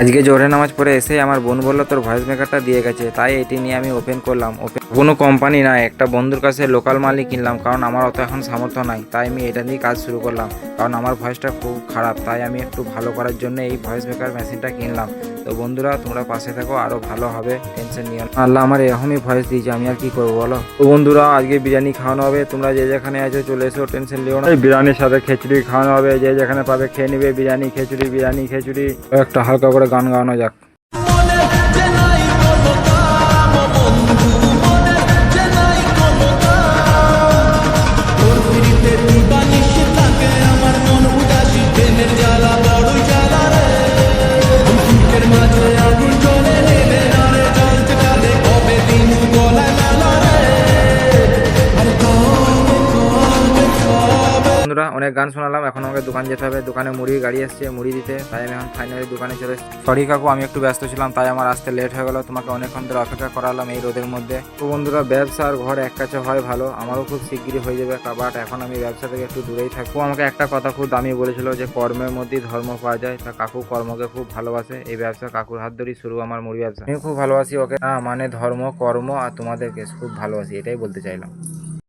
আজকে জোহরের নামাজ পড়ে এসে আমার বোন বললো তোর ভয়েস মেকারটা দিয়ে গেছে, তাই এটি নিয়ে আমি ওপেন করলাম। কোনো কোম্পানি না, একটা বন্ধুর কাছে লোকাল মালই কিনলাম, কারণ আমার অত এখন সামর্থ্য নাই, তাই আমি এটা নিয়ে কাজ শুরু করলাম। কারণ আমার ভয়েসটা খুব খারাপ, তাই আমি একটু ভালো করার জন্য এই ভয়েস মেকার মেশিনটা কিনলাম। তো বন্ধুরা তোমরা পাশে থাকো, আরো ভালো হবে, টেনশন নিও না। আল্লাহ আমার এরকমই ভয়েস দিয়েছে, আমি আর কি করবো বলো। তো বন্ধুরা আজকে বিরিয়ানি খাওয়ানো হবে, তোমরা যে যেখানে আছো চলে এসো, টেনশন নিও না। এই বিরিয়ানির সাথে খিচুড়ি খাওয়ানো হবে, যে যেখানে পাবে খেয়ে নিবে। বিরিয়ানি খিচুড়ি, বিরিয়ানি খিচুড়ি। একটা হালকা করে গান গাওয়ানো যাক। বন্ধুরা অনেক গান শোনালাম, এখন আমাকে দোকান যেতে হবে। দোকানে মুড়ির গাড়ি এসছে মুড়ি দিতে, তাই আমি এখন ফাইনালি দোকানে চলে এসেছি। সরি কাকু, আমি একটু ব্যস্ত ছিলাম, তাই আমার আসতে লেট হয়ে গেল। তোমাকে অনেকক্ষণ ধরে অপেক্ষা করালাম এই রোদের মধ্যে। তো বন্ধুরা ব্যবসা আর ঘর এক কাছে হয় ভালো, আমারও খুব শিগগিরই হয়ে যাবে, বাট এখন আমি ব্যবসা থেকে একটু দূরেই থাকবো। আমাকে একটা কথা খুব দামি বলেছিল যে কর্মের মধ্যেই ধর্ম পাওয়া যায়। তা কাকু কর্মকে খুব ভালোবাসে, এই ব্যবসা কাকুর হাত ধরেই শুরু আমার মুড়ি ব্যবসা। আমি খুব ভালোবাসি ওকে, না মানে ধর্ম কর্ম আর তোমাদেরকে খুব ভালোবাসি, এটাই বলতে চাইলাম।